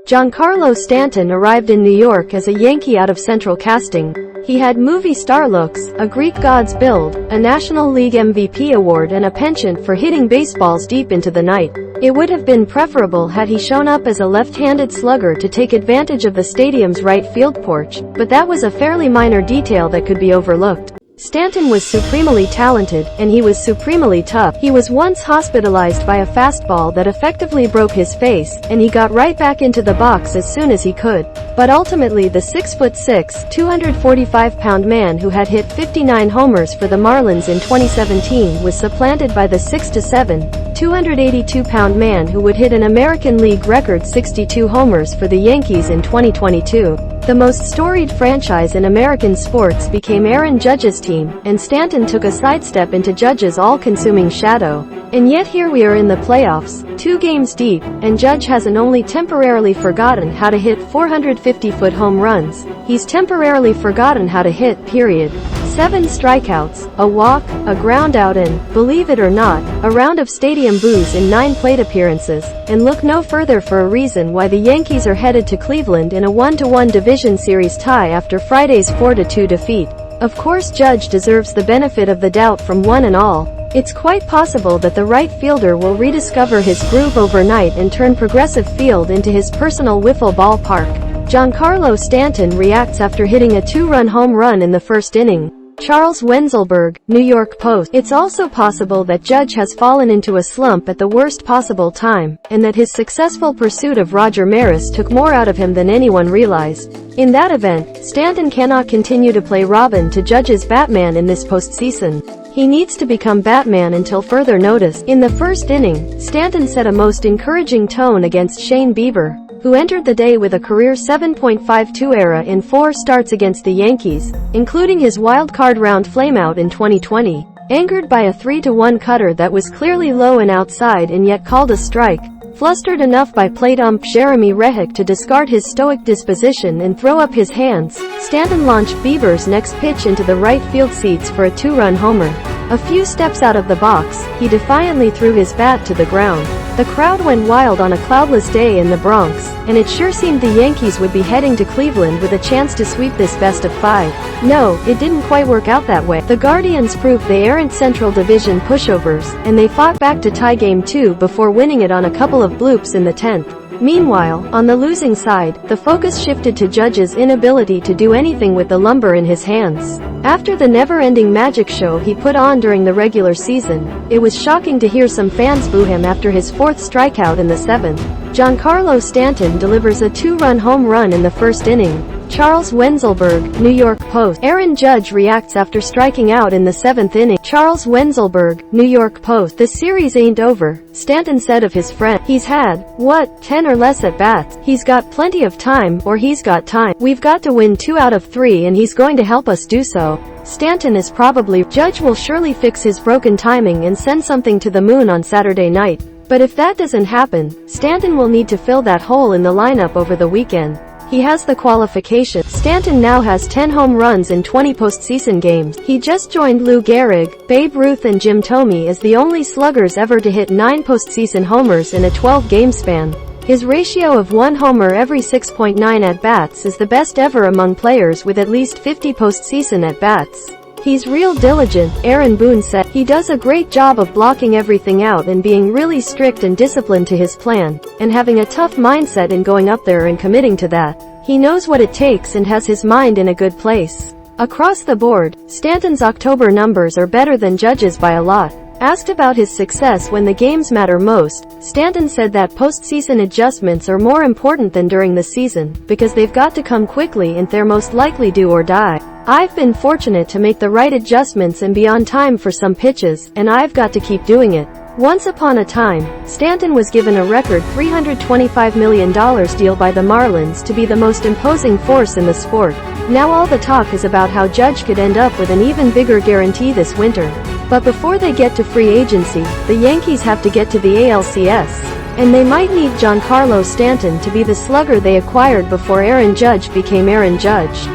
Giancarlo Stanton arrived in New York as a Yankee out of central casting. He had movie star looks, a Greek god's build, a National League MVP award and a penchant for hitting baseballs deep into the night. It would have been preferable had he shown up as a left-handed slugger to take advantage of the stadium's right field porch, but that was a fairly minor detail that could be overlooked. Stanton was supremely talented, and he was supremely tough. He was once hospitalized by a fastball that effectively broke his face, and he got right back into the box as soon as he could. But ultimately the 6'6", 245-pound man who had hit 59 homers for the Marlins in 2017 was supplanted by the 6'7", 282-pound man who would hit an American League record 62 homers for the Yankees in 2022. The most storied franchise in American sports became Aaron Judge's team, and Stanton took a sidestep into Judge's all-consuming shadow. And yet here we are in the playoffs, 2 games deep, and Judge hasn't only temporarily forgotten how to hit 450-foot home runs, he's temporarily forgotten how to hit, period. 7 strikeouts, a walk, a groundout and, believe it or not, a round of stadium boos in 9 plate appearances, and look no further for a reason why the Yankees are headed to Cleveland in a 1-1 division series tie after Friday's 4-2 defeat. Of course Judge deserves the benefit of the doubt from one and all. It's quite possible that the right fielder will rediscover his groove overnight and turn Progressive Field into his personal wiffle ball park. Giancarlo Stanton reacts after hitting a 2-run home run in the first inning. Charles Wenzelberg, New York Post. It's also possible that Judge has fallen into a slump at the worst possible time, and that his successful pursuit of Roger Maris took more out of him than anyone realized. In that event, Stanton cannot continue to play Robin to Judge's Batman in this postseason. He needs to become Batman until further notice. In the first inning, Stanton set a most encouraging tone against Shane Bieber, who entered the day with a career 7.52 ERA in 4 starts against the Yankees, including his wild-card round flameout in 2020. Angered by a 3-1 cutter that was clearly low and outside and yet called a strike, flustered enough by plate ump Jeremie Rehak to discard his stoic disposition and throw up his hands, Stanton launched Bieber's next pitch into the right field seats for a 2-run homer. A few steps out of the box, he defiantly threw his bat to the ground. The crowd went wild on a cloudless day in the Bronx, and it sure seemed the Yankees would be heading to Cleveland with a chance to sweep this best-of-5. No, it didn't quite work out that way. The Guardians proved they aren't Central Division pushovers, and they fought back to tie Game 2 before winning it on a couple of bloops in the 10th. Meanwhile, on the losing side, the focus shifted to Judge's inability to do anything with the lumber in his hands. After the never-ending magic show he put on during the regular season, it was shocking to hear some fans boo him after his 4th strikeout in the 7th. Giancarlo Stanton delivers a 2-run home run in the first inning. Charles Wenzelberg, New York Post. Aaron Judge reacts after striking out in the 7th inning. Charles Wenzelberg, New York Post. The series ain't over, Stanton said of his friend. He's had, 10 or less at-bats. He's got plenty of time, or he's got time. We've got to win 2 out of 3 and he's going to help us do so. Stanton is probably. Judge will surely fix his broken timing and send something to the moon on Saturday night. But if that doesn't happen, Stanton will need to fill that hole in the lineup over the weekend. He has the qualification. Stanton now has 10 home runs in 20 postseason games. He just joined Lou Gehrig, Babe Ruth and Jim Thome as the only sluggers ever to hit 9 postseason homers in a 12-game span. His ratio of 1 homer every 6.9 at-bats is the best ever among players with at least 50 postseason at-bats. He's real diligent, Aaron Boone said. He does a great job of blocking everything out and being really strict and disciplined to his plan, and having a tough mindset in going up there and committing to that. He knows what it takes and has his mind in a good place. Across the board, Stanton's October numbers are better than Judge's by a lot. Asked about his success when the games matter most, Stanton said that postseason adjustments are more important than during the season, because they've got to come quickly and they're most likely do or die. I've been fortunate to make the right adjustments and be on time for some pitches, and I've got to keep doing it. Once upon a time, Stanton was given a record $325 million deal by the Marlins to be the most imposing force in the sport. Now all the talk is about how Judge could end up with an even bigger guarantee this winter. But before they get to free agency, the Yankees have to get to the ALCS. And they might need Giancarlo Stanton to be the slugger they acquired before Aaron Judge became Aaron Judge.